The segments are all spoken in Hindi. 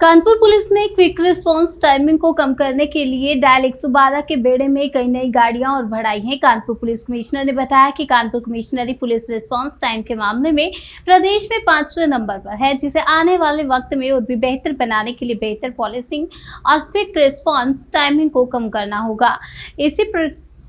कानपुर पुलिस ने क्विक रिस्पांस टाइमिंग को कम करने के लिए डायल 112 के बेड़े में कई नई गाड़ियां और बढ़ाई हैं। कानपुर पुलिस कमिश्नर ने बताया कि कानपुर कमिश्नरी पुलिस रिस्पांस टाइम के मामले में प्रदेश में 5वें नंबर पर है, जिसे आने वाले वक्त में और भी बेहतर बनाने के लिए बेहतर पॉलिसिंग और क्विक रिस्पांस टाइमिंग को कम करना होगा।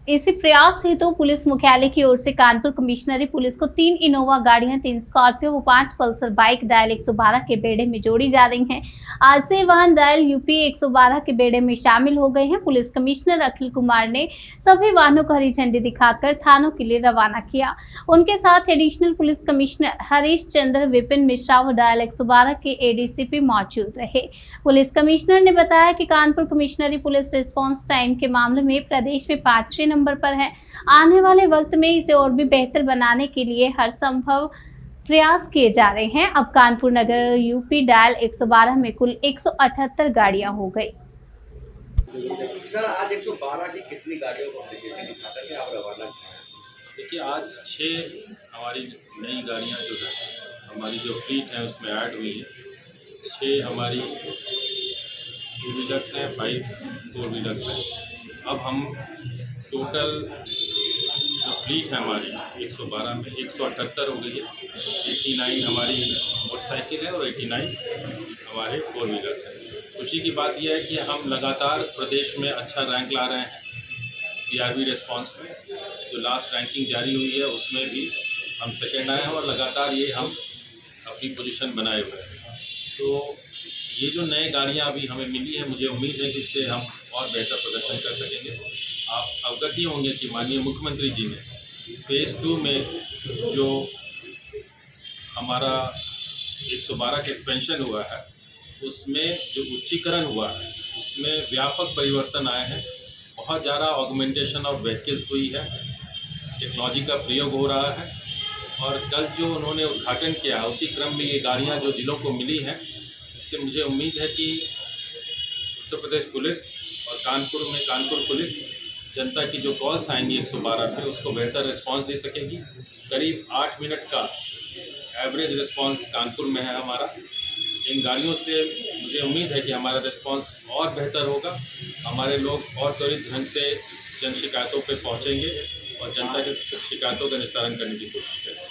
इसी प्रयास हेतु पुलिस मुख्यालय की ओर से कानपुर कमिश्नरी पुलिस को 3 इनोवा गाड़ियां, 3 स्कॉर्पियो व 5 पल्सर बाइक डायल 112 के बेड़े में जोड़ी जा रही हैं। आज से वाहन डायल यूपी 112 के बेड़े में शामिल हो गए हैं। पुलिस कमिश्नर अखिल कुमार ने सभी वाहनों को हरी झंडी दिखाकर थानों के लिए रवाना किया। उनके साथ additional police commissioner Harish Chandra, Vipin Mishra व डायल 112 के एडीसीपी मौजूद रहे। पुलिस कमिश्नर ने बताया कि कानपुर कमिश्नरी पुलिस रिस्पांस टाइम के मामले में प्रदेश में 5वें नंबर पर है। आने वाले वक्त में इसे और भी बेहतर बनाने के लिए हर संभव प्रयास किए जा रहे हैं। अब कानपुर नगर यूपी डायल 112 में कुल 178 गाड़ियां हो गई। सर, आज 112 की कितनी गाड़ियों को दिखाकर के आप रवाना किए? देखिए, आज 6 हमारी नई गाड़ियां जो है, हमारी जो फ्लीट है उसमें ऐड हुई है। 6 हमारी 2 व्हीलर्स हैं, 5 4 व्हीलर्स हैं। अब हम टोटल जो फ्लीट है हमारी 112 में 178 हो गई है। 89 हमारी मोटरसाइकिल है और 89 हमारे 4 व्हीलर्स हैं। खुशी की बात यह है कि हम लगातार प्रदेश में अच्छा रैंक ला रहे हैं। पीआरवी रिस्पांस में जो लास्ट रैंकिंग जारी हुई है उसमें भी हम सेकेंड आए हैं और लगातार ये हम अपनी पोजीशन बनाए हुए हैं। तो ये जो नए गाड़ियाँ अभी हमें मिली है, मुझे उम्मीद है कि इससे हम और बेहतर प्रदर्शन कर सकेंगे। आप अवगत ही होंगे कि माननीय मुख्यमंत्री जी ने फेज़ 2 में जो हमारा 112 का एक्सपेंशन हुआ है, उसमें जो उच्चीकरण हुआ है, उसमें व्यापक परिवर्तन आए हैं। बहुत ज़्यादा ऑगमेंटेशन ऑफ व्हीकल्स हुई है, टेक्नोलॉजी का प्रयोग हो रहा है। और कल जो उन्होंने उद्घाटन किया, उसी क्रम में ये गाड़ियाँ जो जिलों को मिली हैं, इससे मुझे उम्मीद है कि उत्तर प्रदेश पुलिस और कानपुर पुलिस जनता की जो कॉल्स आएंगी 112 पे, उसको बेहतर रिस्पांस दे सकेगी। करीब 8 मिनट का एवरेज रिस्पांस कानपुर में है हमारा। इन गाड़ियों से मुझे उम्मीद है कि हमारा रिस्पांस और बेहतर होगा। हमारे लोग और त्वरित ढंग से जन शिकायतों पे पहुंचेंगे और जनता की शिकायतों का निस्तारण करने की कोशिश करेंगे।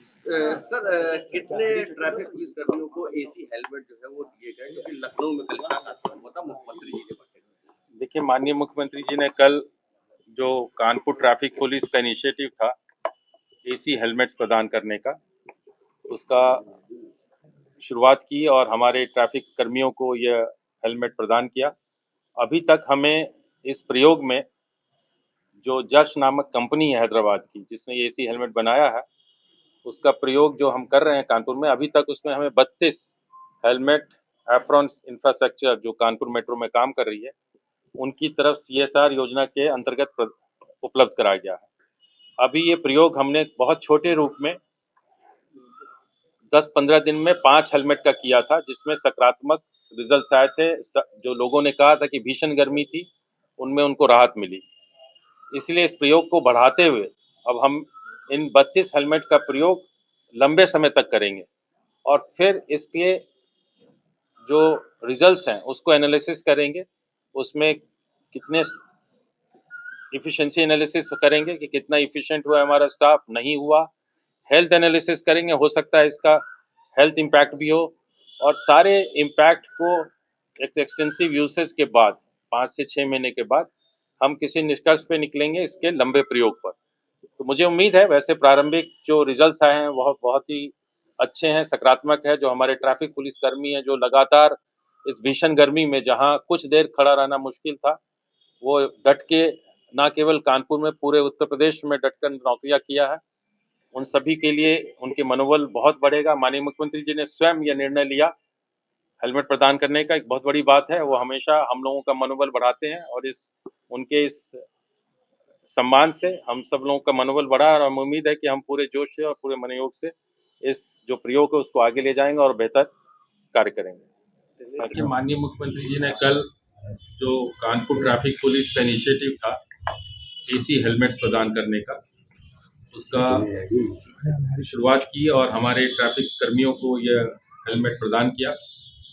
सर, कितने ट्रैफिक पुलिस कर्मियों को एसी हेलमेट जो है वो दिए गए, क्योंकि लखनऊ में कल क्या कार्यक्रम हुआ था मुख्यमंत्री जी के पास? देखिए, माननीय मुख्यमंत्री जी ने कल जो कानपुर ट्रैफिक पुलिस का इनिशिएटिव था एसी हेलमेट्स प्रदान करने का, उसका शुरुआत की और हमारे ट्रैफिक कर्मियों को यह हेलमेट प्रदान किया। अभी तक हमें इस प्रयोग में जो जश नामक कंपनी है हैदराबाद की, जिसने ये एसी हेलमेट बनाया है, उसका प्रयोग जो हम कर रहे हैं कानपुर में, अभी तक उसमें हमें 32 हेलमेट एफ्रॉन्स इंफ्रास्ट्रक्चर जो कानपुर मेट्रो में काम कर रही है, उनकी तरफ CSR योजना के अंतर्गत उपलब्ध कराया गया है। अभी ये प्रयोग हमने बहुत छोटे रूप में 10-15 दिन में 5 हेलमेट का किया था, जिसमें सकारात्मक रिजल्ट आए थे। जो लोगों ने कहा था कि भीषण गर्मी थी, उनमें उनको राहत मिली। इसलिए इस प्रयोग को बढ़ाते हुए अब हम इन 32 हेलमेट का प्रयोग लंबे समय तक करेंगे और फिर इसके जो रिजल्ट्स हैं उसको एनालिसिस करेंगे। उसमें कितने इफिशिएंसी एनालिसिस करेंगे कि कितना इफिशिएंट हुआ हमारा स्टाफ, नहीं हुआ। हेल्थ एनालिसिस करेंगे, हो सकता है इसका हेल्थ इम्पैक्ट भी हो। और सारे इम्पैक्ट को एक एक्सटेंसिव यूसेज के बाद 5 से 6 महीने के बाद हम किसी निष्कर्ष पे निकलेंगे इसके लंबे प्रयोग पर। तो मुझे उम्मीद है, वैसे प्रारंभिक जो रिजल्ट्स आए हैं वह बहुत ही अच्छे हैं, सकारात्मक है। जो हमारे ट्रैफिक पुलिस कर्मी हैं, जो लगातार इस भीषण गर्मी में जहां कुछ देर खड़ा रहना मुश्किल था, वो डट के न केवल कानपुर में, पूरे उत्तर प्रदेश में डटकर नौकरियां किया है। उन सभी के लिए उनके मनोबल बहुत बढ़ेगा। माननीय मुख्यमंत्री जी ने स्वयं यह निर्णय लिया हेलमेट प्रदान करने का, एक बहुत बड़ी बात है। वो हमेशा हम लोगों का मनोबल बढ़ाते हैं और उनके इस सम्मान से हम सब लोगों का मनोबल बढ़ा और हमें उम्मीद है कि हम पूरे जोश से और पूरे मनोयोग से इस जो प्रयोग है उसको आगे ले जाएंगे और बेहतर कार्य करेंगे। माननीय मुख्यमंत्री जी ने कल जो कानपुर ट्रैफिक पुलिस का इनिशिएटिव था एसी हेलमेट्स प्रदान करने का, उसका शुरुआत की और हमारे ट्रैफिक कर्मियों को यह हेलमेट प्रदान किया।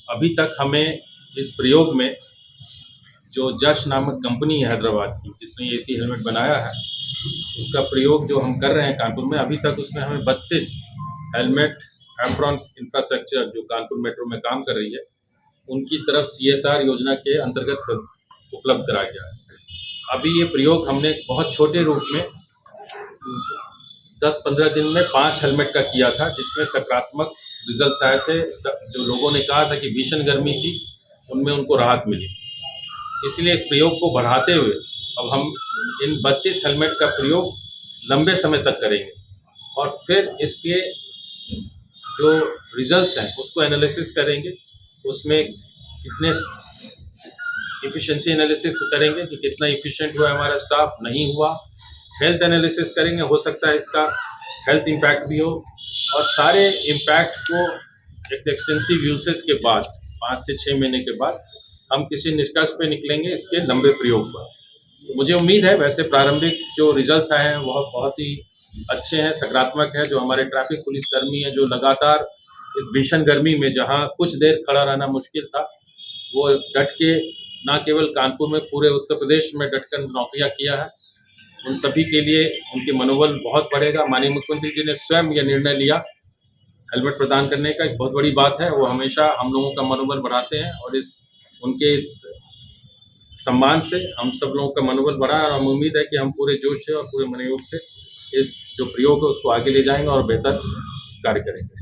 अभी तक हमें इस प्रयोग में जो जश नामक कंपनी है हैदराबाद की, जिसने एसी हेलमेट बनाया है, उसका प्रयोग जो हम कर रहे हैं कानपुर में, अभी तक उसमें हमें 32 हेलमेट एप्रॉन्स इंफ्रास्ट्रक्चर जो कानपुर मेट्रो में काम कर रही है, उनकी तरफ CSR योजना के अंतर्गत उपलब्ध कराया गया है। अभी ये प्रयोग हमने बहुत छोटे रूप में 10-15 दिन में 5 हेलमेट का किया था, जिसमें सकारात्मक रिजल्ट आए थे। जो लोगों ने कहा था कि भीषण गर्मी थी, उनमें उनको राहत मिली। इसलिए इस प्रयोग को बढ़ाते हुए अब हम इन 32 हेलमेट का प्रयोग लंबे समय तक करेंगे और फिर इसके जो रिजल्ट्स हैं उसको एनालिसिस करेंगे। उसमें कितने इफ़िशिएंसी एनालिसिस करेंगे कि कितना इफ़िशिएंट हुआ हमारा स्टाफ, नहीं हुआ। हेल्थ एनालिसिस करेंगे, हो सकता है इसका हेल्थ इम्पैक्ट भी हो, और सारे इम्पैक्ट को एक एक्सटेंसिव यूसेज के बाद 5 से 6 महीने के बाद हम किसी निष्कर्ष पे निकलेंगे इसके लंबे प्रयोग पर। तो मुझे उम्मीद है, वैसे प्रारंभिक जो रिजल्ट्स आए हैं वह बहुत ही अच्छे हैं, सकारात्मक है। जो हमारे ट्रैफिक पुलिस कर्मी हैं, जो लगातार इस भीषण गर्मी में जहां कुछ देर खड़ा रहना मुश्किल था, वो डट के न केवल कानपुर में, पूरे उत्तर प्रदेश में डटकर नौकरियां किया है, उन सभी के लिए उनके मनोबल बहुत बढ़ेगा। माननीय मुख्यमंत्री जी ने स्वयं यह निर्णय लिया हेलमेट प्रदान करने का, एक बहुत बड़ी बात है। वो हमेशा हम लोगों का मनोबल बढ़ाते हैं और उनके इस सम्मान से हम सब लोगों का मनोबल बढ़ा, और हम उम्मीद है कि हम पूरे जोश से और पूरे मनोयोग से इस जो प्रयोग है उसको आगे ले जाएंगे और बेहतर कार्य करेंगे।